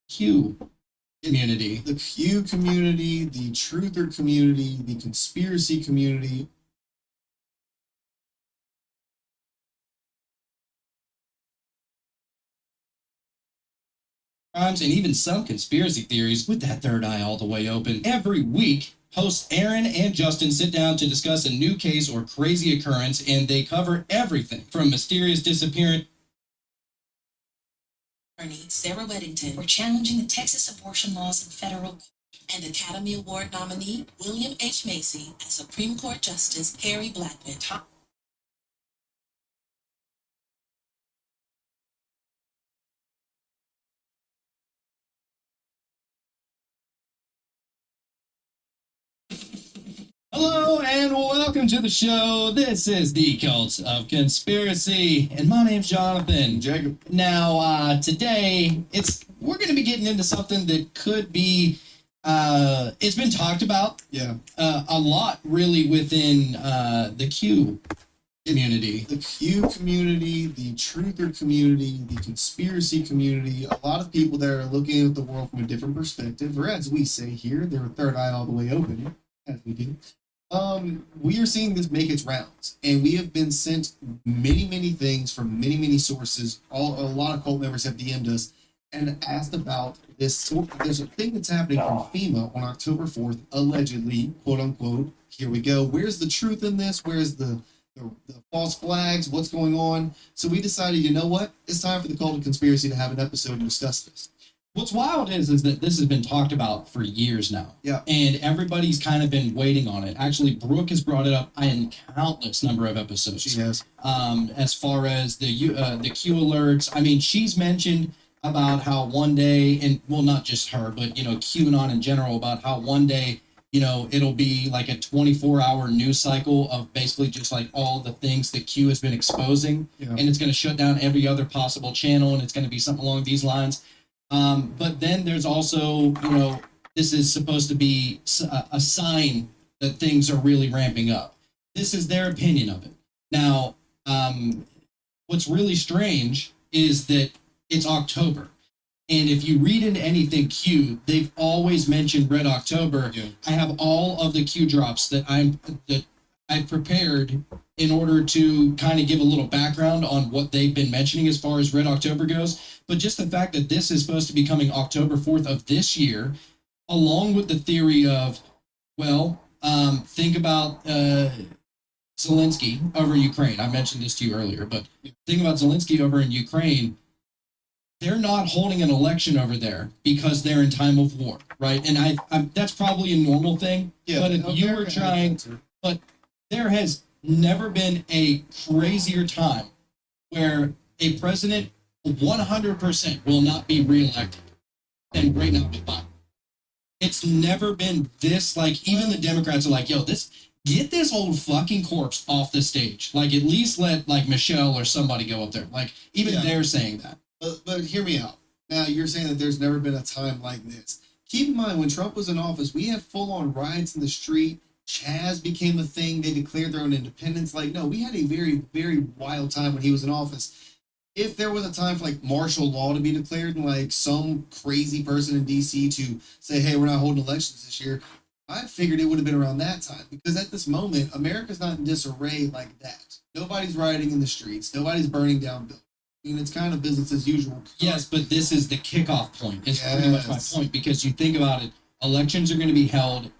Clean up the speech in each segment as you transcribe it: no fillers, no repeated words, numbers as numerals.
Q community. The Q community, the truther community, the conspiracy community. Crimes and even some conspiracy theories with that third eye all the way open. Every week, hosts Aaron and Justin sit down to discuss a new case or crazy occurrence, and they cover everything from mysterious disappearance. Attorney Sarah Weddington were challenging the Texas abortion laws in federal court, and Academy Award nominee William H. Macy as Supreme Court Justice Harry Blackmun. Hello and welcome to the show. This is the Cult of Conspiracy, and my name's Jonathan. Jacob. Now, today we're going to be getting into something that could be it's been talked about, a lot really within the Q community. The Q community, the truther community, the conspiracy community. A lot of people that are looking at the world from a different perspective, or as we say here, their third eye all the way open, as we do. We are seeing this make its rounds, and we have been sent many things from many sources. A lot of cult members have DM'd us and asked about this. There's a thing that's happening from FEMA on October 4th, allegedly, quote unquote. Here we go. Where's the truth in this? Where's the false flags? What's going on? So we decided, you know what? It's time for the Cult of Conspiracy to have an episode and discuss this. What's wild is that this has been talked about for years now. Yeah. And everybody's kind of been waiting on it. Actually, Brooke has brought it up in countless number of episodes. She has. As far as the Q alerts, I mean, she's mentioned about how one day, and well, not just her, but, QAnon in general, about how one day, it'll be like a 24-hour news cycle of basically just like all the things that Q has been exposing. Yeah. And it's going to shut down every other possible channel, and it's going to be something along these lines. But then there's also, this is supposed to be a sign that things are really ramping up. This is their opinion of it. Now, what's really strange is that it's October. And if you read into anything Q, they've always mentioned Red October. Yeah. I have all of the Q drops that I've prepared in order to kind of give a little background on what they've been mentioning as far as Red October goes. But just the fact that this is supposed to be coming October 4th of this year, along with the theory of, think about Zelensky over Ukraine. I mentioned this to you earlier, but think about Zelensky over in Ukraine. They're not holding an election over there because they're in time of war, right? And that's probably a normal thing. Yeah, but if you were trying, but there has never been a crazier time where a president 100% will not be reelected than right now with Biden. It's never been this, like, even the Democrats are like, get this old fucking corpse off the stage. Like, at least let, like, Michelle or somebody go up there. Like, even they're saying that. But hear me out. Now, you're saying that there's never been a time like this. Keep in mind, when Trump was in office, we had full-on riots in the street. Chaz became a thing. They declared their own independence. Like, no, we had a very, very wild time when he was in office. If there was a time for, like, martial law to be declared and, like, some crazy person in D.C. to say, hey, we're not holding elections this year, I figured it would have been around that time. Because at this moment, America's not in disarray like that. Nobody's rioting in the streets. Nobody's burning down buildings. I mean, it's kind of business as usual. Yes, but this is the kickoff point. Is pretty much my point, because you think about it, elections are going to be held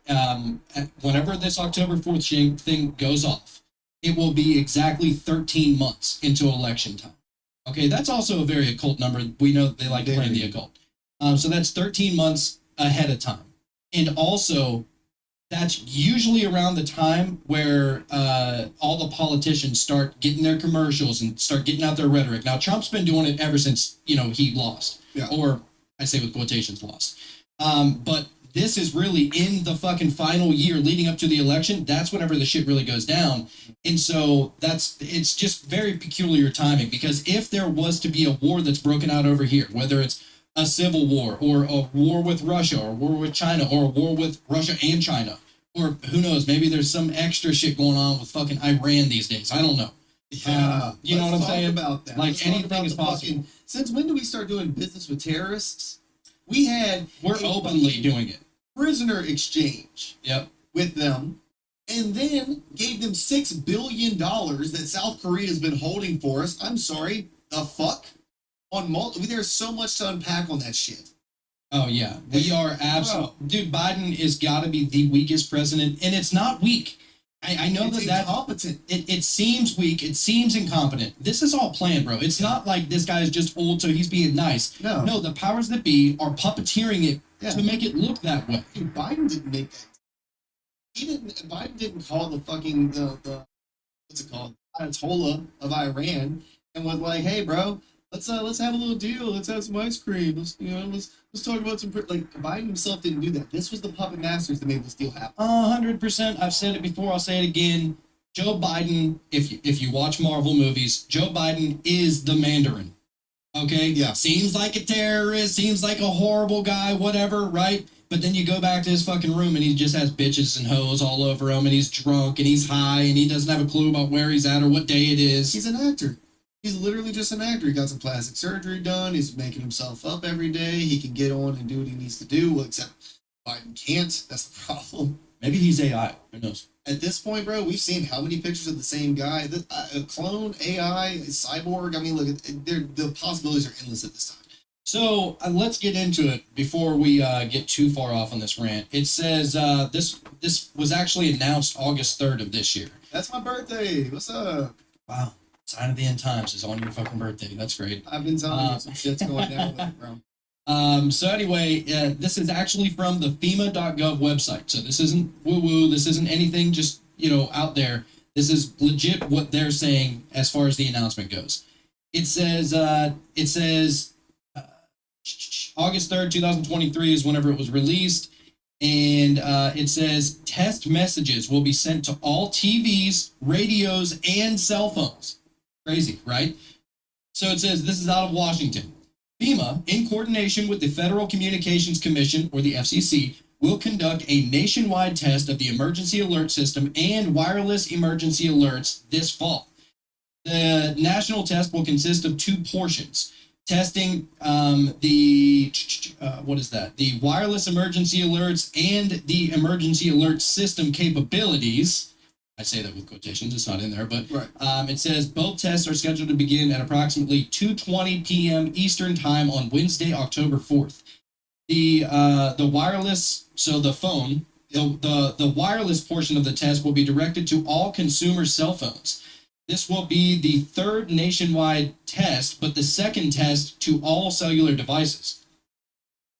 whenever this October 4th thing goes off. it will be exactly 13 months into election time. Okay, that's also a very occult number. We know that they like to play in the occult. So that's 13 months ahead of time. And also, that's usually around the time where all the politicians start getting their commercials and start getting out their rhetoric. Now, Trump's been doing it ever since, he lost. Yeah. Or I say with quotations, lost. But this is really in the fucking final year leading up to the election. That's whenever the shit really goes down. And so it's just very peculiar timing, because if there was to be a war that's broken out over here, whether it's a civil war or a war with Russia or a war with China or a war with Russia and China, or who knows, maybe there's some extra shit going on with fucking Iran these days. I don't know. Yeah, you know what I'm saying? About that. Like, let's anything is possible. Since when do we start doing business with terrorists? We're openly doing it. Prisoner exchange. Yep. With them, and then gave them $6 billion that South Korea has been holding for us. I'm sorry, the fuck? There's so much to unpack on that shit. Oh yeah, we are absolutely. Dude, Biden is got to be the weakest president, and it's not weak. I know it's that's incompetent. It seems weak. It seems incompetent. This is all planned, bro. It's not like this guy is just old, so he's being nice. No, the powers that be are puppeteering it to make it look that way. Dude, Biden didn't make that. Biden didn't call the fucking the what's it called, Ayatollah of Iran, and was like, hey, bro, let's have a little deal. Let's have some ice cream. Let's talk about some like Biden himself didn't do that. This was the puppet masters that made this deal happen. 100%. I've said it before. I'll say it again. Joe Biden. If you watch Marvel movies, Joe Biden is the Mandarin. Okay. Yeah. Seems like a terrorist. Seems like a horrible guy. Whatever. Right. But then you go back to his fucking room and he just has bitches and hoes all over him, and he's drunk and he's high and he doesn't have a clue about where he's at or what day it is. He's an actor. He's literally just an actor. He got some plastic surgery done. He's making himself up every day. He can get on and do what he needs to do. Well, except Biden can't. That's the problem. Maybe he's AI. Who knows? At this point, bro, we've seen how many pictures of the same guy. A clone, AI, a cyborg. I mean, look, the possibilities are endless at this time. So let's get into it before we get too far off on this rant. It says this was actually announced August 3rd of this year. That's my birthday. What's up? Wow. Sign of the end times is on your fucking birthday. That's great. I've been telling you some shit's going down with it, bro. So anyway, this is actually from the FEMA.gov website. So this isn't woo-woo. This isn't anything just, out there. This is legit what they're saying as far as the announcement goes. It says August 3rd, 2023 is whenever it was released. And it says test messages will be sent to all TVs, radios, and cell phones. Crazy, right? So it says this is out of Washington. FEMA, in coordination with the Federal Communications Commission, or the FCC, will conduct a nationwide test of the emergency alert system and wireless emergency alerts this fall. The national test will consist of two portions. Testing the wireless emergency alerts and the emergency alert system capabilities. I say that with quotations, it's not in there, but right. It says both tests are scheduled to begin at approximately 2:20 p.m. Eastern Time on Wednesday, October 4th. The wireless, so the phone, the wireless portion of the test will be directed to all consumer cell phones. This will be the third nationwide test, but the second test to all cellular devices.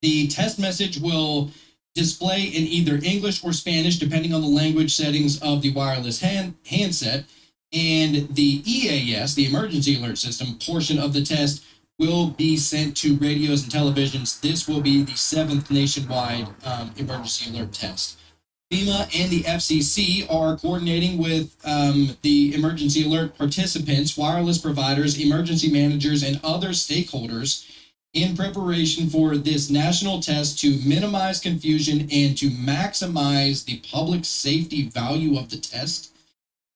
The test message will display in either English or Spanish, depending on the language settings of the wireless handset. And the EAS, the emergency alert system portion of the test, will be sent to radios and televisions. This will be the seventh nationwide emergency alert test. FEMA and the FCC are coordinating with the emergency alert participants, wireless providers, emergency managers, and other stakeholders in preparation for this national test to minimize confusion and to maximize the public safety value of the test.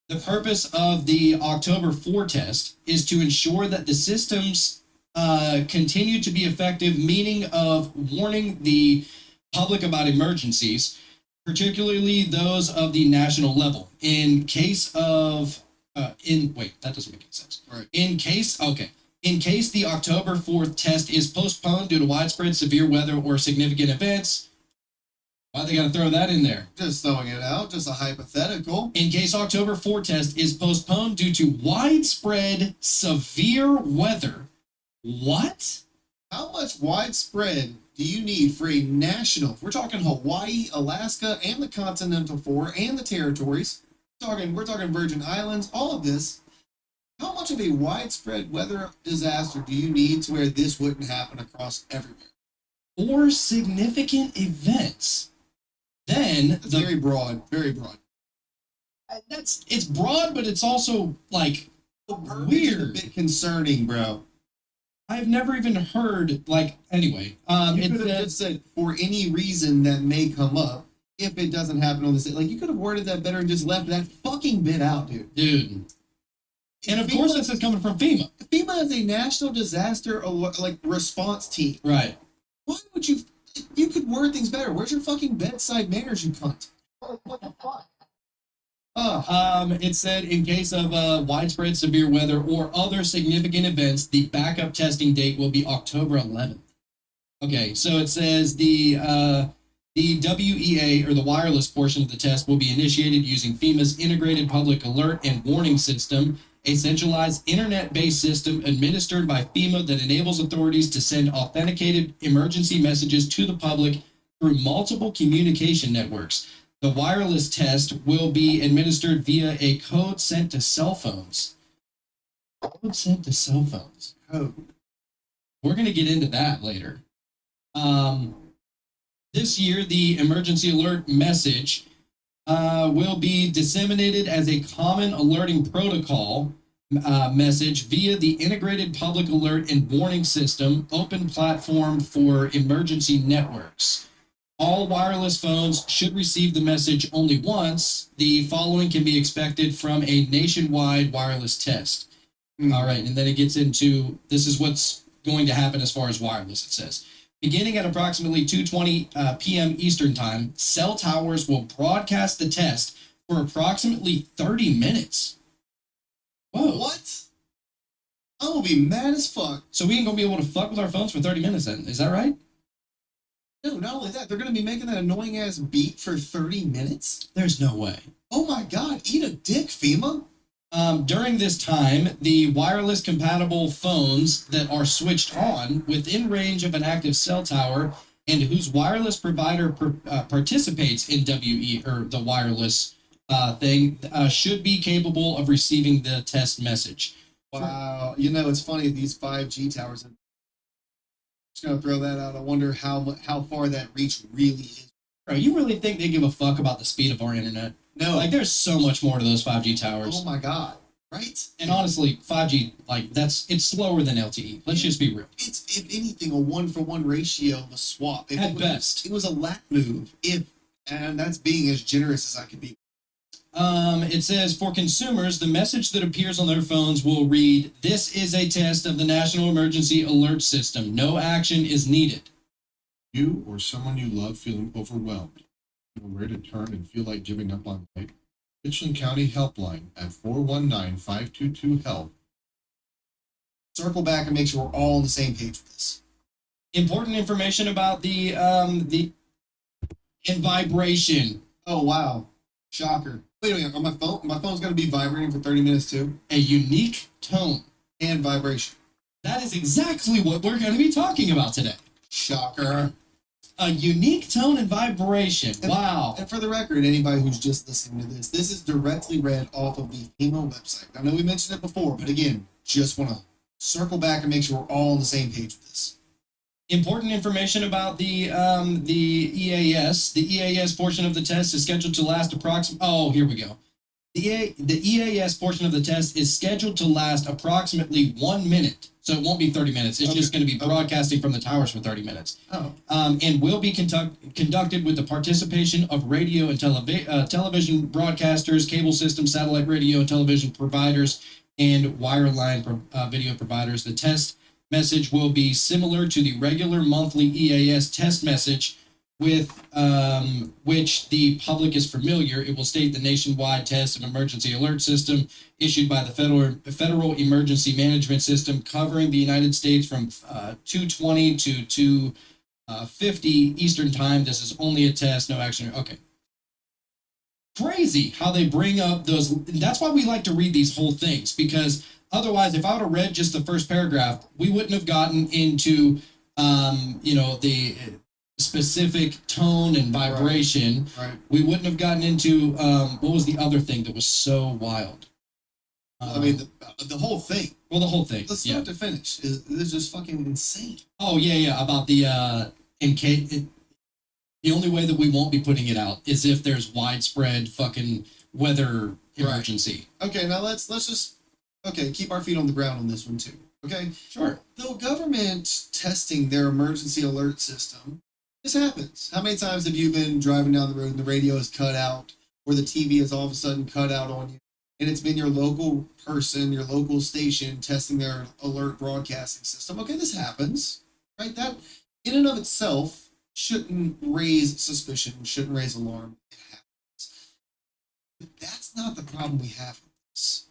The purpose of the October 4 test is to ensure that the systems continue to be effective, meaning of warning the public about emergencies, particularly those of the national level. In case of, that doesn't make any sense. Right. In case the October 4th test is postponed due to widespread severe weather or significant events, Why they got to throw that in there? Just throwing it out, just a hypothetical. In case October 4 test is postponed due to widespread severe weather. What? How much widespread do you need for a national? We're talking Hawaii, Alaska, and the Continental Four, and the territories. We're talking Virgin Islands, all of this. How much of a widespread weather disaster do you need to where this wouldn't happen across everywhere? Or significant events. Then That's very broad, very broad. it's broad, but it's also like It's a bit concerning, bro. I've never even heard anyway. You It could have said, just said for any reason that may come up if it doesn't happen on this. Like you could have worded that better and just left that fucking bit out, dude. dude. And of FEMA, course, this is coming from FEMA. FEMA is a national disaster response team. Right. Why would you? You could word things better. Where's your fucking bedside manners, you cunt? What the fuck? It said in case of widespread severe weather or other significant events, the backup testing date will be October 11th. Okay, so it says the WEA or the wireless portion of the test will be initiated using FEMA's integrated public alert and warning system, a centralized internet-based system administered by FEMA that enables authorities to send authenticated emergency messages to the public through multiple communication networks. The wireless test will be administered via a code sent to cell phones. Code sent to cell phones. Code. We're going to get into that later. This year, the emergency alert message will be disseminated as a common alerting protocol message via the integrated public alert and warning system open platform for emergency networks. All wireless phones should receive the message only once. The following can be expected from a nationwide wireless test. All right, and then it gets into this is what's going to happen as far as wireless, it says. Beginning at approximately 2:20 p.m. Eastern Time, cell towers will broadcast the test for approximately 30 minutes. Whoa. What? I'm gonna be mad as fuck. So we ain't gonna be able to fuck with our phones for 30 minutes then, is that right? No, not only that, they're gonna be making that annoying ass beat for 30 minutes. There's no way. Oh my god, eat a dick, FEMA. During this time, the wireless compatible phones that are switched on within range of an active cell tower and whose wireless provider participates in WE or the wireless thing should be capable of receiving the test message. Wow, you know it's funny these 5G towers. I'm just gonna throw that out. I wonder how far that reach really is. Bro, you really think they give a fuck about the speed of our internet? No, Like, there's so much more to those 5G towers. oh my god, right? And honestly, 5G, it's slower than LTE. Let's just be real. It's if anything a 1-for-1 ratio of a swap. If At it was, best. it was a lap move. And that's being as generous as I could be. It says, for consumers, the message that appears on their phones will read, "This is a test of the National Emergency Alert System. No action is needed." You or someone you love feeling overwhelmed, know where to turn and feel like giving up on life? Richland County Helpline at 419-522-HELP. Circle back and make sure we're all on the same page with this. Important information about the and vibration. Oh wow, shocker! Wait a minute, on my phone's gonna be vibrating for 30 minutes too, A unique tone. and vibration. That is exactly what we're going to be talking about today. Shocker! A unique tone and vibration. And- Wow. And for the record, anybody who's just listening to this is directly read off of the FEMA website. I know we mentioned it before, but again, just want to circle back and make sure we're all on the same page with this. Important information about the EAS. The EAS portion of the test is scheduled to last approximately. Oh, here we go. The EAS portion of the test is scheduled to last approximately 1 minute. So it won't be 30 minutes. It's just going to be broadcasting from the towers for 30 minutes. Oh, And will be conducted with the participation of radio and television broadcasters, cable system, satellite radio and television providers, and wireline video providers. The test message will be similar to the regular monthly EAS test message with which the public is familiar. It will state the nationwide test and emergency alert system issued by the Federal Emergency Management System covering the United States from 220 to 50 Eastern time. This is only a test, no action. Okay. Crazy how they bring up those. That's why we like to read these whole things, because otherwise, if I would have read just the first paragraph, we wouldn't have gotten into, the specific tone and vibration. Right. We wouldn't have gotten into what was the other thing that was so wild. I mean, the whole thing. Well, the whole thing. Let's start to finish. Is just fucking insane. Oh yeah, about the in case the only way that we won't be putting it out is if there's widespread fucking weather emergency. Okay, now let's just keep our feet on the ground on this one too. Okay, Sure. the government testing their emergency alert system. This happens. How many times have you been driving down the road and the radio is cut out, or the TV is all of a sudden cut out on you, and it's been your local person, your local station testing their alert broadcasting system? Okay, this happens, right? That in and of itself shouldn't raise suspicion, shouldn't raise alarm. It happens. But that's not the problem we have with this.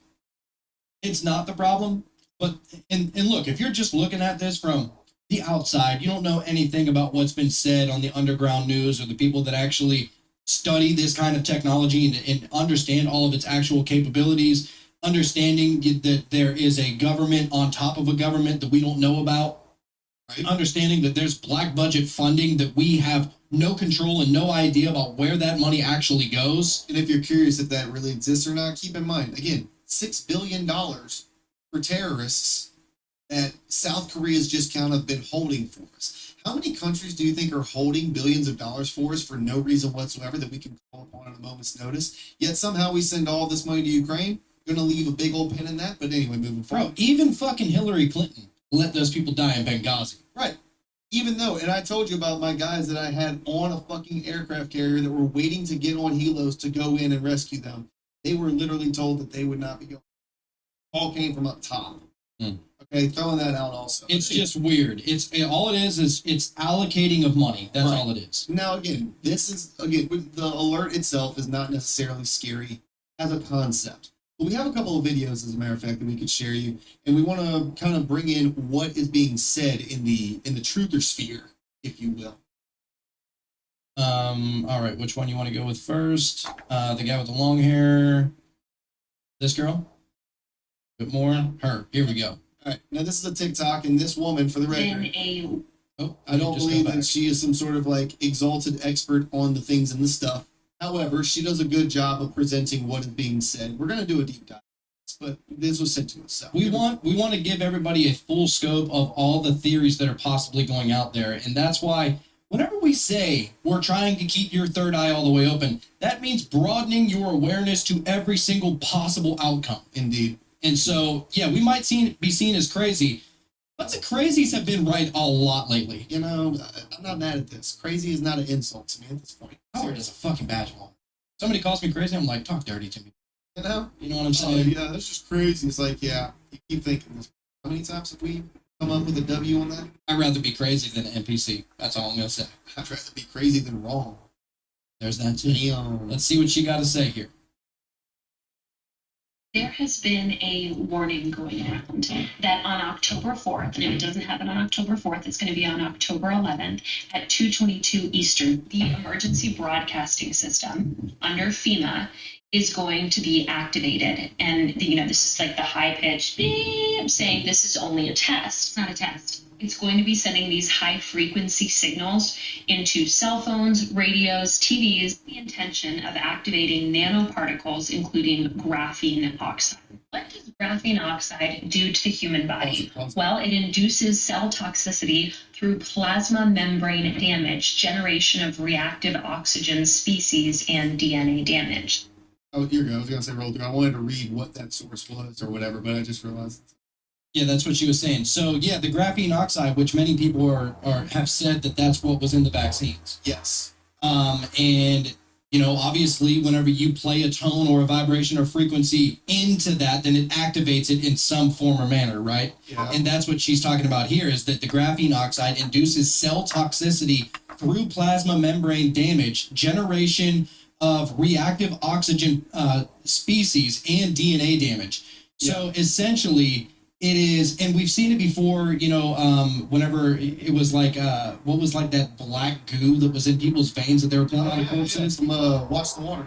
It's not the problem, but and look, if you're just looking at this from the outside, you don't know anything about what's been said on the underground news or the people that actually study this kind of technology and understand all of its actual capabilities, understanding that there is a government on top of a government that we don't know about, Right. understanding that there's black budget funding that we have no control and no idea about where that money actually goes. And if you're curious if that really exists or not, keep in mind, again, $6 billion for terrorists that South Korea's just kind of been holding for us. How many countries do you think are holding billions of dollars for us for no reason whatsoever that we can call upon at a moment's notice? Yet somehow we send all this money to Ukraine. Gonna leave a big old pin in that, but anyway, moving Bro, forward. even fucking Hillary Clinton let those people die in Benghazi. Right. Even though, and I told you about my guys that I had on a fucking aircraft carrier that were waiting to get on helos to go in and rescue them. They were literally told that they would not be going. All came from up top. Okay, throwing that out also. It's just weird. It's all it is it's allocating of money. That's Right. all it is. Now again, the alert itself is not necessarily scary as a concept. But we have a couple of videos, as a matter of fact, that we could share you, and we want to kind of bring in what is being said in the truther sphere, if you will. All right, which one you want to go with first? The guy with the long hair. This girl? A bit more? Her. Here we go. All right, now this is a TikTok, and this woman, for the Then record, Oh, I don't just go believe back. that she is some sort of like exalted expert on the things and the stuff. However, she does a good job of presenting what is being said. We're gonna do a deep dive, but this was sent to us. So We want to give everybody a full scope of all the theories that are possibly going out there, and that's why whenever we say we're trying to keep your third eye all the way open, that means broadening your awareness to every single possible outcome. indeed. And so, yeah, we might be seen as crazy, but the crazies have been right a lot lately. You know, I'm not mad at this. Crazy is not an insult to me at this point. Howard is a fucking badge of honor. Somebody calls me crazy, I'm like, talk dirty to me. You know? You know what I'm Oh, saying? yeah, that's just crazy. It's like, yeah, you keep thinking this. How many times have we come up with a W on that? I'd rather be crazy than an NPC. That's all I'm gonna say. I'd rather be crazy than wrong. There's that too. Damn. Let's see what she got to say here. There has been a warning going around that on October 4th, and if it doesn't happen on October 4th, it's going to be on October 11th at 2:22 Eastern. The emergency broadcasting system under FEMA is going to be activated. And, this is like the high-pitched beep saying this is only a test. It's not a test. It's going to be sending these high-frequency signals into cell phones, radios, TVs, the intention of activating nanoparticles, including graphene oxide. What does graphene oxide do to the human body? Well, it induces cell toxicity through plasma membrane damage, generation of reactive oxygen species, and DNA damage. Oh, here we go. I was going to say roll through. I wanted to read what that source was or whatever, but I just realized. Yeah, that's what she was saying. So yeah, the graphene oxide, which many people have said that that's what was in the vaccines. Yes. And obviously, whenever you play a tone or a vibration or frequency into that, then it activates it in some form or manner, right? Yeah. And that's what she's talking about here, is that the graphene oxide induces cell toxicity through plasma membrane damage, generation of reactive oxygen species, and DNA damage. So essentially, It is, and we've seen it before. Whenever it was like, what was like that black goo that was in people's veins that they were pulling out of corpses. From Watch the Water.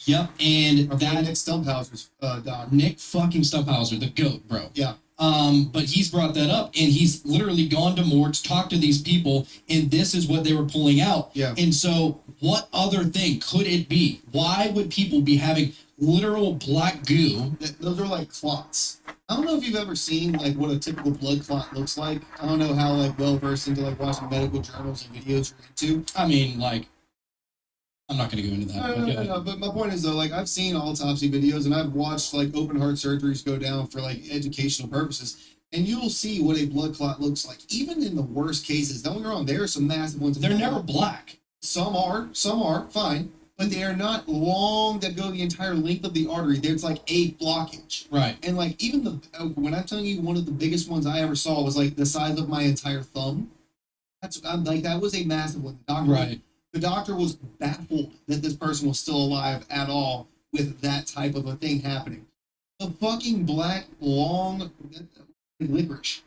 Yep, and Or that Nick Stumphauser's dog. Nick fucking Stubhauser, the goat, bro. Yeah. But he's brought that up, and he's literally gone to morgues, talked to these people, and this is what they were pulling out. Yeah. And so, what other thing could it be? Why would people be having literal black goo? Those are like clots. I don't know if you've ever seen like what a typical blood clot looks like. I don't know how like well versed into like watching medical journals and videos you're into. I mean, like, I'm not going to go into that. No. But my point is though, like I've seen autopsy videos and I've watched like open heart surgeries go down for like educational purposes, and you will see what a blood clot looks like. Even in the worst cases, don't get me wrong, there are some massive ones. They're never black. Some are fine, but they are not long that go the entire length of the artery. There's like a blockage. Right. And like even when I'm telling you, one of the biggest ones I ever saw was like the size of my entire thumb. I'm like that was a massive one. The doctor was baffled that this person was still alive at all with that type of a thing happening. The fucking black long licorice,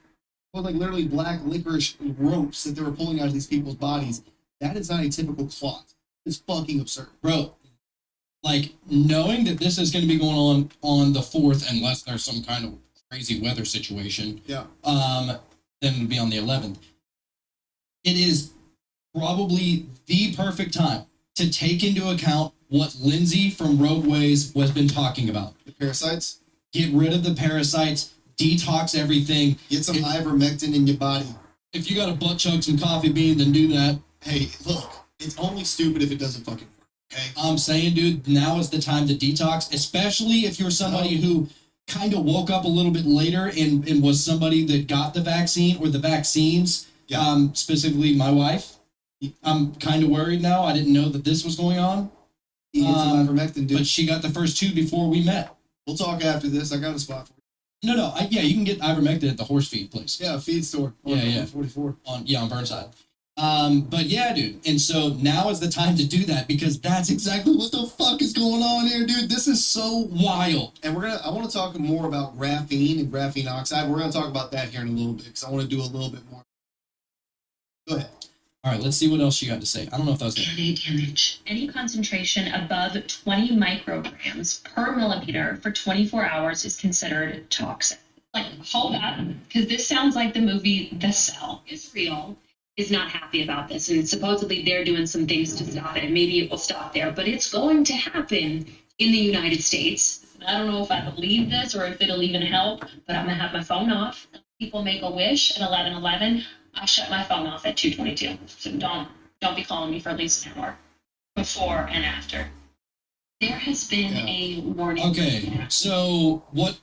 well, like literally black licorice ropes that they were pulling out of these people's bodies. That is not a typical clot. It's fucking absurd, bro. Like knowing that this is going to be going on the 4th, unless there's some kind of crazy weather situation. Yeah. Then it would be on the 11th. It is probably the perfect time to take into account what Lindsay from Roadways has been talking about. The parasites. Get rid of the parasites. Detox everything. Get some ivermectin in your body. If you got to butt chug some coffee bean, then do that. Hey, look, it's only stupid if it doesn't fucking work. Okay. I'm saying, dude, now is the time to detox, especially if you're somebody who kind of woke up a little bit later and was somebody that got the vaccine or the vaccines. Yeah. Specifically, my wife. I'm kind of worried now. I didn't know that this was going on. Get some ivermectin, dude. But she got the first 2 before we met. We'll talk after this. I got a spot for you. No. You can get ivermectin at the horse feed place. Yeah, feed store. Yeah. 44. On Burnside. But yeah, dude. And so now is the time to do that because that's exactly what the fuck is going on here, dude. This is so wild. And I want to talk more about graphene and graphene oxide. We're going to talk about that here in a little bit because I want to do a little bit more. Go ahead. All right, let's see what else you got to say. I don't know if that was DNA damage. Any concentration above 20 micrograms per milliliter for 24 hours is considered toxic. Like, hold on, because this sounds like the movie The Cell. Israel is not happy about this, and supposedly they're doing some things to stop it, and maybe it will stop there, but it's going to happen in the United States. I don't know if I believe this or if it'll even help, but I'm going to have my phone off. People make a wish at 11:11. I shut my phone off at 2:22. So don't be calling me for at least an hour before and after. There has been a warning. Okay, so what's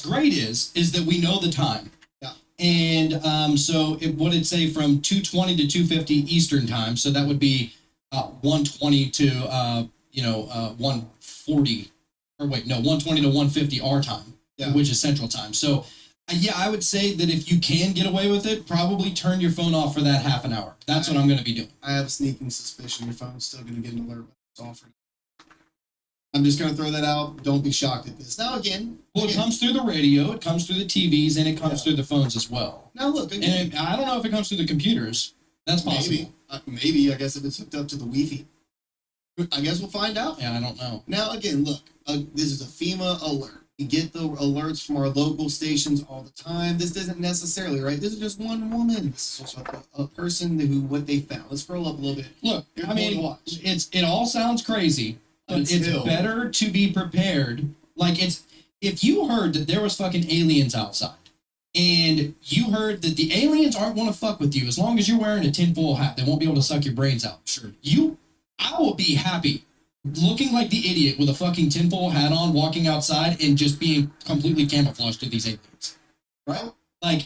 great is that we know the time. Yeah. And so what it'd say from 2:20 to 2:50 Eastern time. So that would be 1:20 to 1:40, or wait, no, 1:20 to 1:50 our time, which is Central time. So. Yeah, I would say that if you can get away with it, probably turn your phone off for that half an hour. That's what I'm going to be doing. I have a sneaking suspicion your phone's still going to get an alert when it's offered. I'm just going to throw that out. Don't be shocked at this. Now, again. It comes through the radio, it comes through the TVs, and it comes through the phones as well. Now, look. Again, and I don't know if it comes through the computers. That's possible. Maybe. I guess if it's hooked up to the Wi-Fi. I guess we'll find out. Yeah, I don't know. Now, again, look. This is a FEMA alert. We get the alerts from our local stations all the time. This isn't necessarily, right? This is just one woman. This is just a person what they found. Let's scroll up a little bit. Look, I mean, it all sounds crazy, but it's better to be prepared. Like, if you heard that there was fucking aliens outside, and you heard that the aliens aren't going to fuck with you as long as you're wearing a tinfoil hat, they won't be able to suck your brains out. Sure. I will be happy looking like the idiot with a fucking tinfoil hat on, walking outside and just being completely camouflaged to these aliens. Right? Like,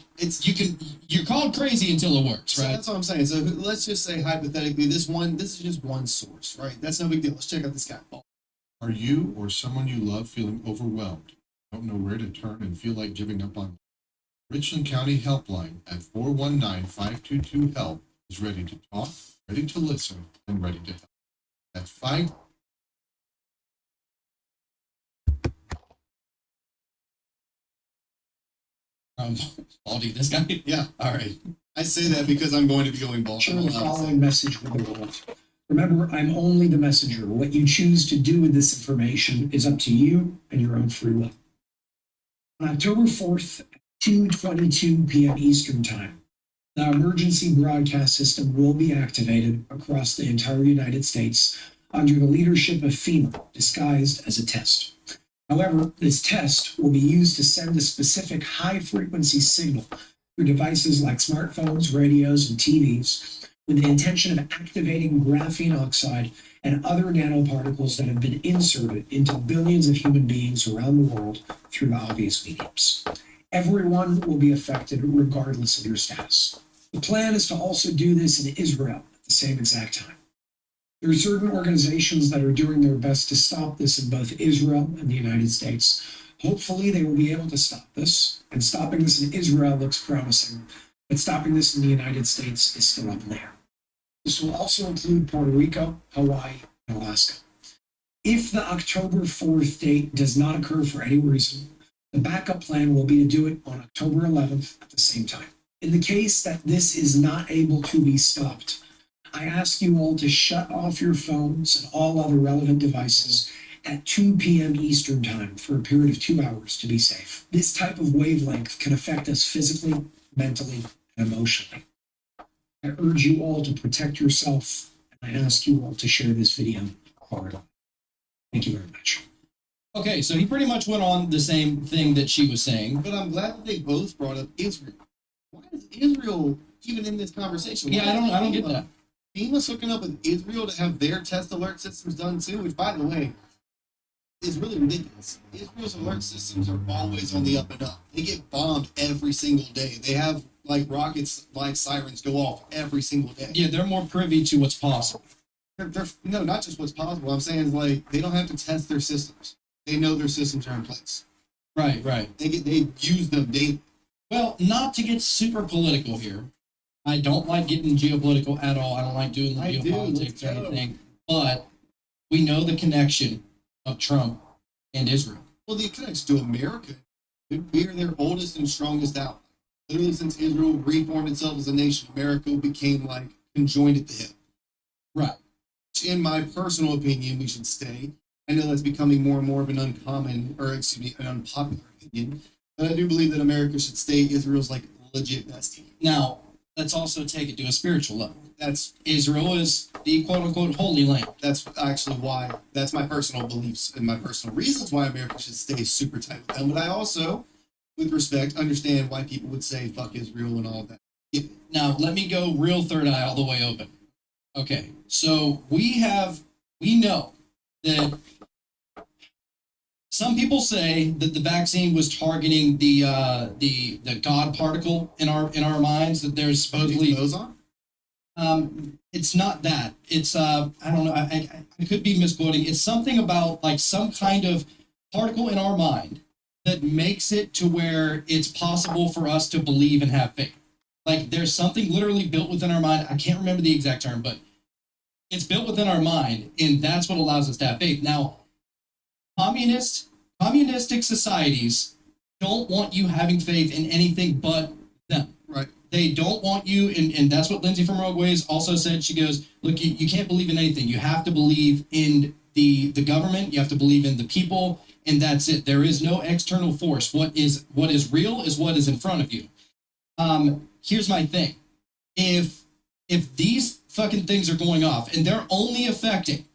you're called crazy until it works, right? So that's what I'm saying. So let's just say hypothetically, this is just one source, right? That's no big deal. Let's check out this guy. Are you or someone you love feeling overwhelmed, don't know where to turn, and feel like giving up on? Richland County Helpline at 419-522-HELP is ready to talk, ready to listen, and ready to help. That's 5 Baldy, this guy? Yeah. All right. I say that because I'm going to be going bald. Share the following message with the world. Remember, I'm only the messenger. What you choose to do with this information is up to you and your own free will. On October 4th, 2:22 p.m. Eastern Time, the emergency broadcast system will be activated across the entire United States under the leadership of FEMA, disguised as a test. However, this test will be used to send a specific high-frequency signal through devices like smartphones, radios, and TVs with the intention of activating graphene oxide and other nanoparticles that have been inserted into billions of human beings around the world through obvious mediums. Everyone will be affected regardless of your status. The plan is to also do this in Israel at the same exact time. There are certain organizations that are doing their best to stop this in both Israel and the United States. Hopefully, they will be able to stop this, and stopping this in Israel looks promising, but stopping this in the United States is still up in the air. This will also include Puerto Rico, Hawaii, and Alaska. If the October 4th date does not occur for any reason, the backup plan will be to do it on October 11th at the same time. In the case that this is not able to be stopped, I ask you all to shut off your phones and all other relevant devices at 2 p.m. Eastern Time for a period of 2 hours to be safe. This type of wavelength can affect us physically, mentally, and emotionally. I urge you all to protect yourself, and I ask you all to share this video hard. Thank you very much. Okay, so he pretty much went on the same thing that she was saying. But I'm glad that they both brought up Israel. Why is Israel even in this conversation? Yeah, I don't get that. FEMA's hooking up with Israel to have their test alert systems done too, which, by the way, is really ridiculous. Israel's alert systems are always on the up and up. They get bombed every single day. They have like rockets, like sirens go off every single day. Yeah, they're more privy to what's possible. No, not just what's possible. I'm saying like they don't have to test their systems. They know their systems are in place. Right. They use them daily. Well, not to get super political here. I don't like getting geopolitical at all. I don't like doing the geopolitics or anything. But we know the connection of Trump and Israel. Well, the connection to America. We are their oldest and strongest ally. Literally, since Israel reformed itself as a nation, America became like conjoined at the hip. Right. In my personal opinion, we should stay. I know that's becoming more and more of an an unpopular opinion. But I do believe that America should stay Israel's like legit bestie. Now, let's also take it to a spiritual level. That's Israel is the quote unquote holy land. That's actually why. That's my personal beliefs and my personal reasons why America should stay super tight with them. But I also, with respect, understand why people would say fuck Israel and all that. Yeah. Now, let me go real third eye all the way open. Okay, so we know that some people say that the vaccine was targeting the God particle in our minds, that there's supposedly Those on? it's not that. It's I don't know. I could be misquoting. It's something about like some kind of particle in our mind that makes it to where it's possible for us to believe and have faith. Like there's something literally built within our mind. I can't remember the exact term, but it's built within our mind, and that's what allows us to have faith. Now, communistic societies don't want you having faith in anything but them. Right. They don't want you, and that's what Lindsay from Rogue Ways also said. She goes, look, you can't believe in anything. You have to believe in the government. You have to believe in the people, and that's it. There is no external force. What is real is what is in front of you. Here's my thing. If these fucking things are going off, and they're only affecting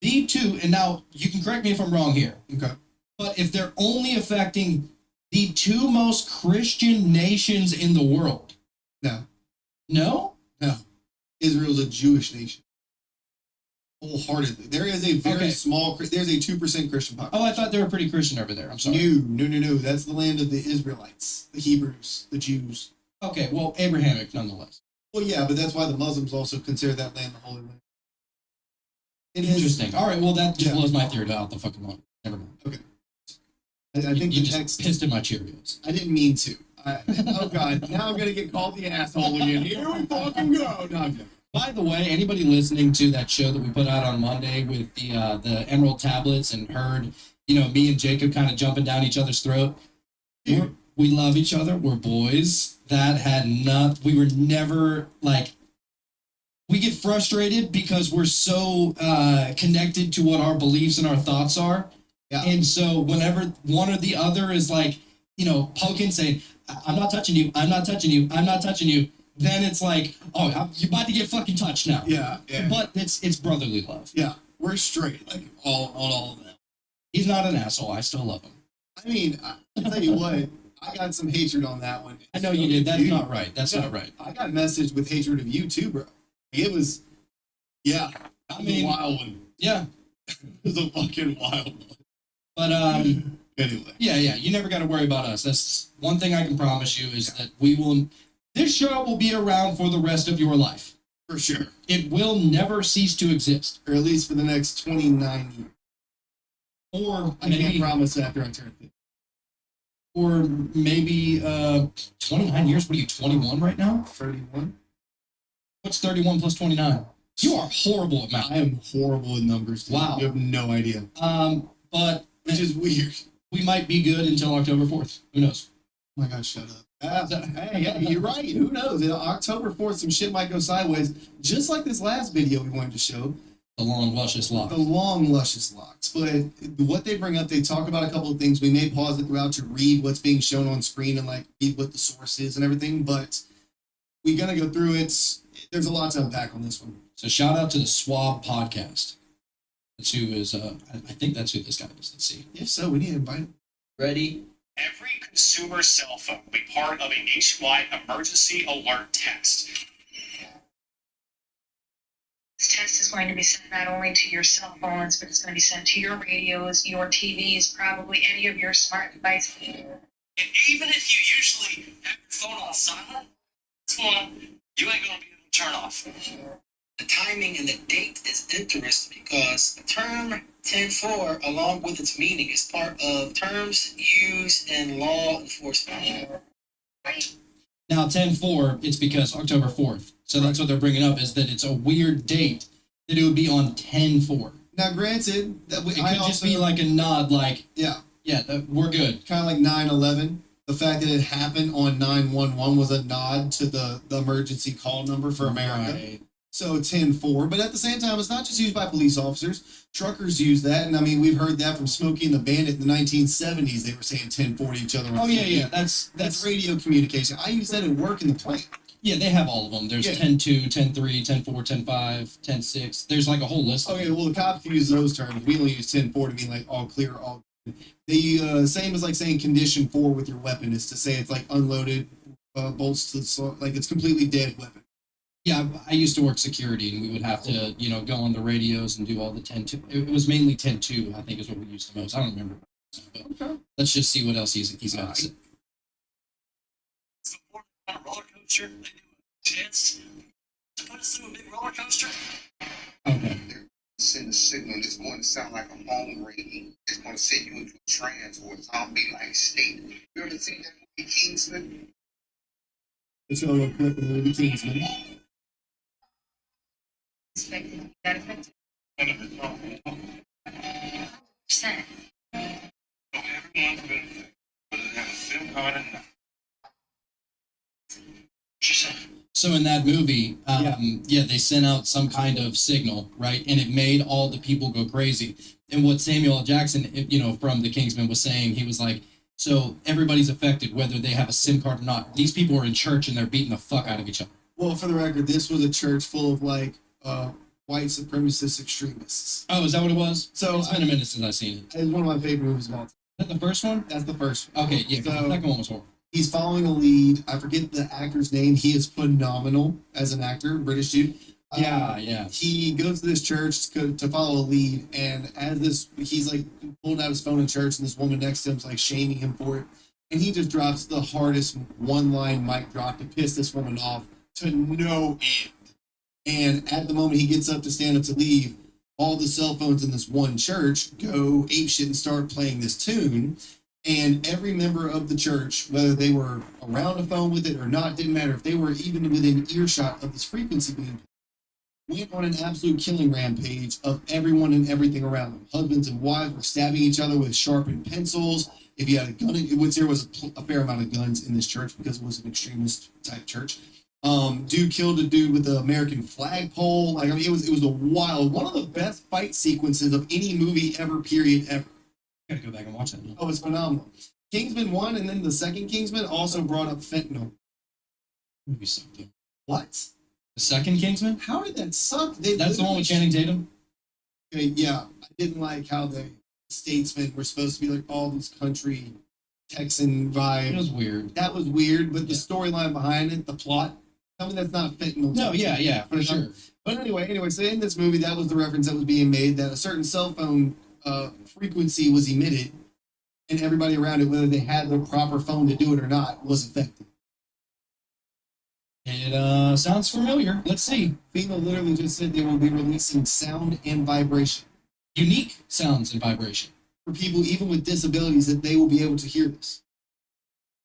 the two, and now you can correct me if I'm wrong here, Okay. but if they're only affecting the two most Christian nations in the world, No. no? No. Israel's a Jewish nation. Wholeheartedly. There is a very small, there's a 2% Christian population. Oh, I thought they were pretty Christian over there. I'm sorry. No. That's the land of the Israelites, the Hebrews, the Jews. Okay, well, Abrahamic nonetheless. Well, yeah, but that's why the Muslims also consider that land the Holy Land. It is. Interesting. All right, well, that just Yeah. blows my theory out the fucking water. Never mind. Okay. I think you the just next. pissed in my Cheerios. I didn't mean to. Oh, God. Now I'm going to get called the asshole again. Here we fucking go. No, I'm joking. By the way, anybody listening to that show that we put out on Monday with the Emerald tablets and heard, me and Jacob kind of jumping down each other's throat, we love each other. We're boys. That had not. We were never like. We get frustrated because we're so connected to what our beliefs and our thoughts are. Yeah. And so whenever one or the other is like, poking, saying, I'm not touching you, I'm not touching you, I'm not touching you, then it's like, oh, you're about to get fucking touched now. Yeah, yeah. But it's brotherly love. Yeah, we're straight, like all of them. He's not an asshole. I still love him. I mean, I'll tell you what, I got some hatred on that one. I know you did. That's not right. That's not right. I got messaged with hatred of you too, bro. It was, yeah, that was a wild one. Yeah. It was a fucking wild one. But Anyway. yeah, you never got to worry about us. That's one thing I can promise you is that this show will be around for the rest of your life. For sure. It will never cease to exist. Or at least for the next 29 years. Or I can't promise after I turn 50. Or maybe 29 years. What are you, 21 right now? 31. What's 31 plus 29? You are horrible at math. I am horrible in numbers. Dude. Wow. You have no idea. But Which is weird. we might be good until October 4th. Who knows? Oh my God, shut up. Hey, you're right. Who knows? October 4th, some shit might go sideways. Just like this last video we wanted to show. The long, luscious lock. The long, luscious locks. But what they bring up, they talk about a couple of things. We may pause it throughout to read what's being shown on screen and like read what the source is and everything. But we're going to go through it. There's a lot to unpack on this one. So shout out to the Swab podcast. That's who is, I think that's who this guy is. Let's see. If so, we need to invite him. Ready? Every consumer cell phone will be part of a nationwide emergency alert test. This test is going to be sent not only to your cell phones, but it's going to be sent to your radios, your TVs, probably any of your smart devices. And even if you usually have your phone on silent, this one, you ain't going to be able to turn off. The timing and the date is interesting because the term 10-4, along with its meaning, is part of terms used in law enforcement. Now, 10-4, it's because October 4th. So that's what they're bringing up, is that it's a weird date that it would be on 10-4. Now, granted, that It could just be like a nod, like, yeah, we're good. kind of like 9/11. The fact that it happened on 911 was a nod to the emergency call number for America. Right. So 10-4, but at the same time, it's not just used by police officers. Truckers use that, and I mean, we've heard that from Smokey and the Bandit in the 1970s. They were saying 10-4 to each other. Oh, yeah. That's radio communication. I use that at work in the plant. Yeah, they have all of them. There's Yeah. 10-2, 10-3, 10-4, 10-5, 10-6. There's like a whole list. Okay, well, the cops use those terms. We only use 10-4 to mean like all clear, all good. The same as like saying condition 4 with your weapon is to say it's like unloaded bolts to the like it's completely dead weapon. Yeah, I used to work security, and we would have to, go on the radios and do all the 10-2. It was mainly 10-2, I think, is what we used the most. I don't remember. But let's just see what else he's got to say. So on a roller coaster, they do a test to put us through a big roller coaster. Okay. Send a signal that's going to sound like a phone ringing. It's going to send you into a trance or a zombie-like state. You ever seen that movie Kingsman? It's a little clip of the movie Kingsman. Expected that effect. And if it's wrong, Percent. everyone's been affected, but they have a SIM card and nothing. She said, So in that movie, they sent out some kind of signal, right? And it made all the people go crazy. And what Samuel L. Jackson, from the Kingsman was saying, he was like, so everybody's affected, whether they have a SIM card or not. These people are in church and they're beating the fuck out of each other. Well, for the record, this was a church full of like white supremacist extremists. Oh, is that what it was? So It's been a minute since I've seen it. it's one of my favorite movies of all time. Is that the first one? That's the first one. Okay, yeah, 'cause So- the second one was horrible. He's following a lead. I forget the actor's name. He is phenomenal as an actor, British dude. Yeah. He goes to this church to follow a lead, and he's like pulling out his phone in church, and this woman next to him's like shaming him for it, and he just drops the hardest one-line mic drop to piss this woman off to no end. And at the moment he gets up to stand up to leave, all the cell phones in this one church go apeshit and start playing this tune. And every member of the church, whether they were around a phone with it or not, didn't matter. If they were even within earshot of this frequency being went on an absolute killing rampage of everyone and everything around them. Husbands and wives were stabbing each other with sharpened pencils. if you had a gun, there was a fair amount of guns in this church because it was an extremist type church. Dude killed a dude with the American flagpole. Like, I mean, it was a wild, one of the best fight sequences of any movie ever, period, ever. Gotta go back and watch that. Oh, it's phenomenal. Kingsman 1 and then the second Kingsman also brought up fentanyl. Movie sucked. Though. What? The second Kingsman? How did that suck? That's the one with Channing Tatum? Okay, yeah. I didn't like how the statesmen were supposed to be like all these country Texan It vibes. was weird. That was weird, but the Yeah. storyline behind it, the plot, tell me that's not fentanyl. No, yeah, for sure. But anyway, so in this movie, that was the reference that was being made, that a certain cell phone frequency was emitted, and everybody around it, whether they had the proper phone to do it or not, was affected. It sounds familiar. Let's see. FEMA literally just said they will be releasing sound and vibration Unique sounds and vibration. for people even with disabilities, that they will be able to hear this.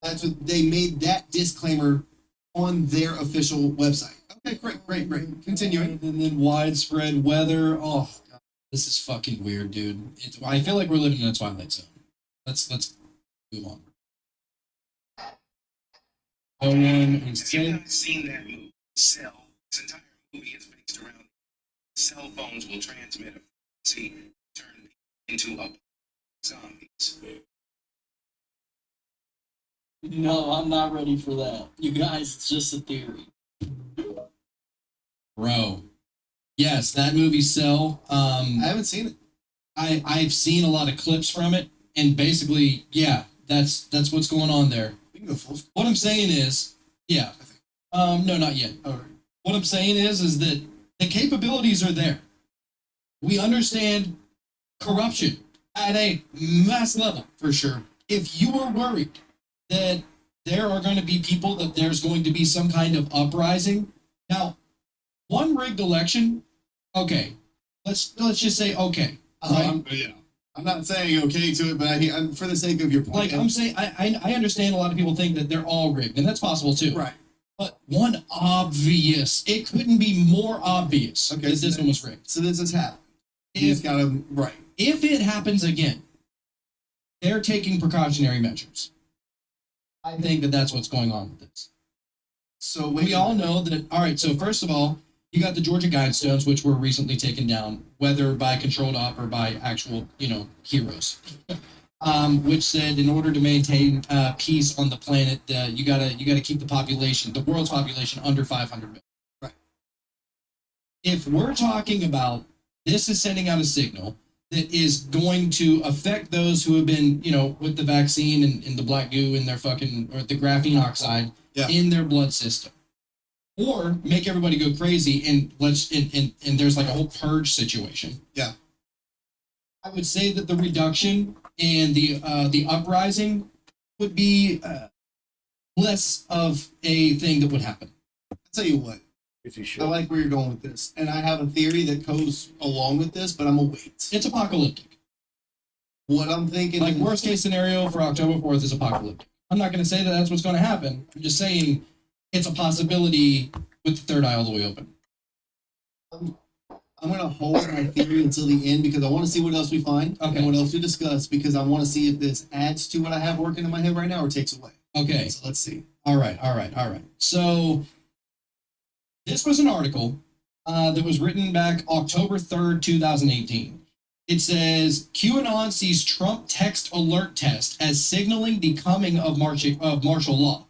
That's what they made that disclaimer on their official website. Okay, great. Continuing. And then widespread weather. Oh, God. This is fucking weird, dude. I feel like we're living in a Twilight Zone. Let's move on. No one is If you've safe. not seen that movie, Cell, this entire movie is based around cell phones will transmit a frequency, turn into a zombies. No, I'm not ready for that. You guys, it's just a theory. Bro. Yes, that movie Cell. I haven't seen it. I've seen a lot of clips from it, and basically, yeah, that's what's going on there. We can go full screen. What I'm saying is, yeah. No, not yet. Oh, What I'm saying is that the capabilities are there. We understand corruption at a mass level, for sure. If you are worried that there are going to be people, that there's going to be some kind of uprising, now, one rigged election, okay, let's just say okay. Right? I'm not saying okay to it, but I'm for the sake of your point. Like I'm saying, I understand a lot of people think that they're all rigged, and that's possible too. Right. But one obvious, it couldn't be more obvious Okay, that so this one was rigged. So this has happened. You just gotta right. If it happens again, they're taking precautionary measures. I think that that's what's going on with this. So We all know that. All right. So first of all, you got the Georgia Guidestones, which were recently taken down, whether by controlled op or by actual, heroes. Which said, in order to maintain peace on the planet, you gotta keep the world's population under 500 million. Right. If we're talking about this is sending out a signal that is going to affect those who have been, with the vaccine and the black goo in their or the graphene oxide in their blood system, or make everybody go crazy and and there's like a whole purge situation. Yeah. I would say that the reduction and the uprising would be less of a thing that would happen. I'll tell you what. I like where you're going with this, and I have a theory that goes along with this, but I'm gonna wait. It's apocalyptic. What I'm thinking, Like worst case scenario for October 4th is apocalyptic. I'm not going to say that that's what's going to happen. I'm just saying it's a possibility with the third eye all the way open. I'm gonna hold my theory until the end because I want to see what else we find and what else we discuss, because I want to see if this adds to what I have working in my head right now or takes away. Okay. So let's see. All right. So this was an article that was written back October 3rd, 2018. It says, QAnon sees Trump text alert test as signaling the coming of martial law.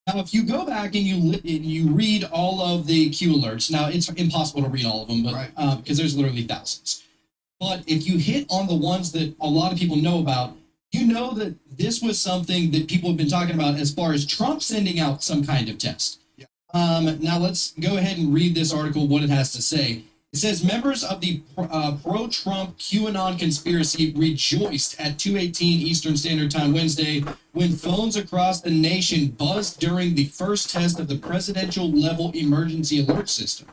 Now, if you go back and you read all of the Q alerts, now it's impossible to read all of them, but because there's literally thousands. But if you hit on the ones that a lot of people know about, you know that this was something that people have been talking about as far as Trump sending out some kind of test. Yeah. Now let's go ahead and read this article, what it has to say. It says members of the pro-Trump QAnon conspiracy rejoiced at 2:18 Eastern Standard Time Wednesday when phones across the nation buzzed during the first test of the presidential level emergency alert system.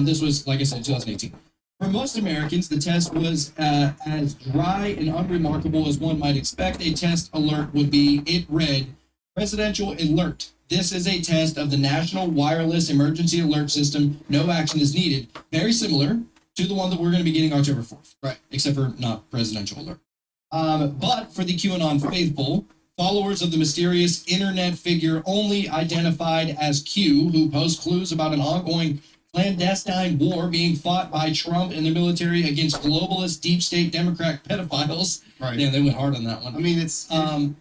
This was, like I said, 2018. For most Americans, the test was as dry and unremarkable as one might expect a test alert would be. It read, Presidential Alert. This is a test of the National Wireless Emergency Alert System. No action is needed. Very similar to the one that we're going to be getting October 4th. Right. Except for not presidential alert. But for the QAnon faithful, followers of the mysterious internet figure only identified as Q, who posed clues about an ongoing clandestine war being fought by Trump and the military against globalist deep state Democrat pedophiles. Right. Yeah, they went hard on that one. I mean, it's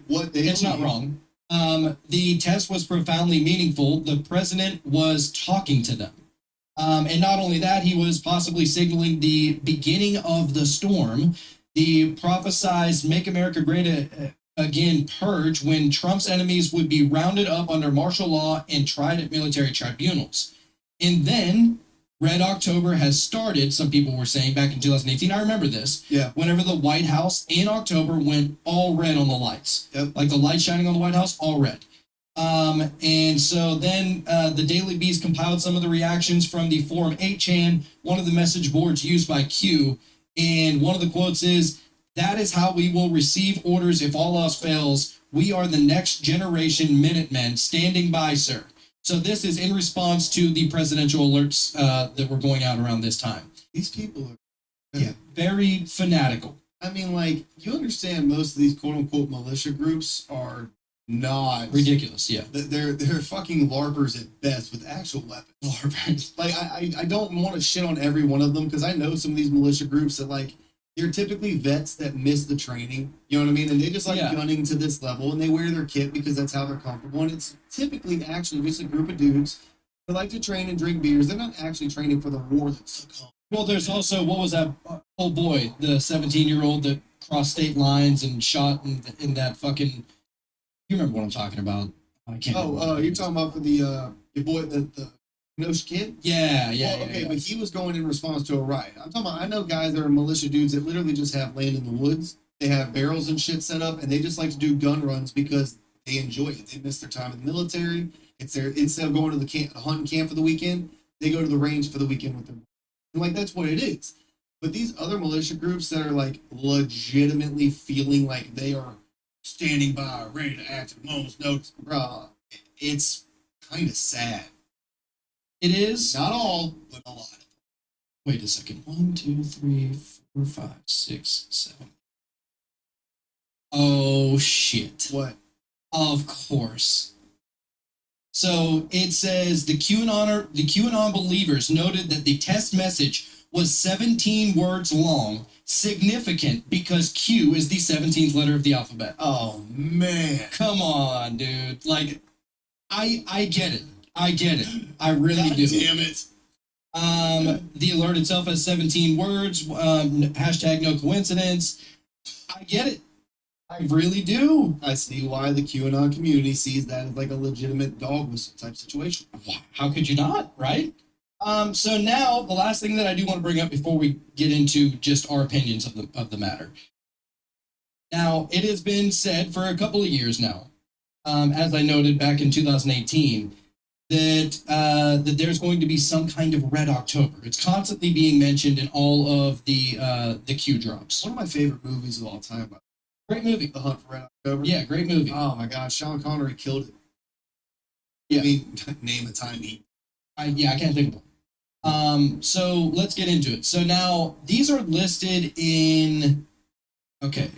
what they It's not believe. wrong. The test was profoundly meaningful. The president was talking to them. And not only that, he was possibly signaling the beginning of the storm. The prophesized Make America Great Again purge, when Trump's enemies would be rounded up under martial law and tried at military tribunals. And then Red October has started, some people were saying back in 2018. I remember this. Yeah. Whenever the White House in October went all red on the lights. Yep. Like the light shining on the White House, all red. And so then the Daily Beast compiled some of the reactions from the Forum 8chan, one of the message boards used by Q. And one of the quotes is, "That is how we will receive orders if all else fails. We are the next generation Minutemen standing by, sir." So this is in response to the presidential alerts that were going out around this time. These people are, Yeah, very fanatical. I mean, like, you understand most of these quote unquote militia groups are not Ridiculous, yeah. They're fucking LARPers at best with actual weapons. Like, I don't want to shit on every one of them, because I know some of these militia groups that, like, they're typically vets that miss the training. You know what I mean? And they just like gunning to this level, and they wear their kit because that's how they're comfortable. And it's typically actually just a group of dudes that like to train and drink beers. They're not actually training for the war that's to come. Well, there's also, what was that? Oh boy, the 17-year-old that crossed state lines and shot in that fucking. You remember what I'm talking about? I can't. You're talking about for the your boy the Kenosha kid? Yeah. Okay, but he was going in response to a riot. I'm talking about, I know guys that are militia dudes that literally just have land in the woods. They have barrels and shit set up, and they just like to do gun runs because they enjoy it. They miss their time in the military. It's their, instead of going to the hunting camp for the weekend, they go to the range for the weekend with them. And like, that's what it is. But these other militia groups that are like legitimately feeling like they are standing by, ready to act at a moment's notice, bruh, it's kind of sad. It is. Not all, but a lot. Wait a second. 1, 2, 3, 4, 5, 6, 7. Oh shit. What? Of course. So it says the QAnon believers noted that the test message was 17 words long, significant because Q is the 17th letter of the alphabet. Oh man. Come on, dude. Like, I get it. I really do. Damn it. The alert itself has 17 words. Hashtag no coincidence. I get it. I really do. I see why the QAnon community sees that as like a legitimate dog whistle type situation. How could you not, right? So now the last thing that I do want to bring up before we get into just our opinions of the matter. Now, it has been said for a couple of years now, as I noted back in 2018, that there's going to be some kind of Red October. It's constantly being mentioned in all of the Q drops. One of my favorite movies of all time. Great movie. The Hunt for Red October. Yeah, great movie. Oh my gosh, Sean Connery killed it. Yeah. I mean, name a time he. I can't think of one. So let's get into it. So now these are listed in. Okay.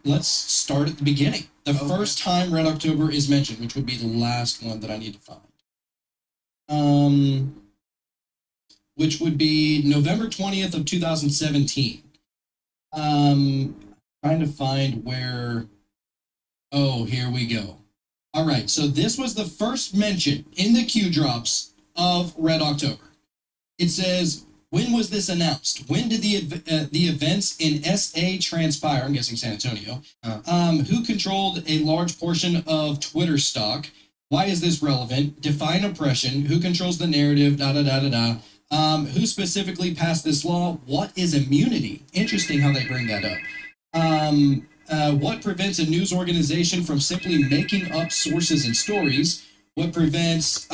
Let's start at the beginning. The first time Red October is mentioned, which would be the last one that I need to find. Which would be November 20th of 2017. Trying to find where. Oh, here we go. All right, so this was the first mention in the Q drops of Red October. It says, when was this announced? When did the events in SA transpire? I'm guessing San Antonio. Who controlled a large portion of Twitter stock? Why is this relevant? Define oppression. Who controls the narrative? Who specifically passed this law? What is immunity? Interesting how they bring that up. What prevents a news organization from simply making up sources and stories? What prevents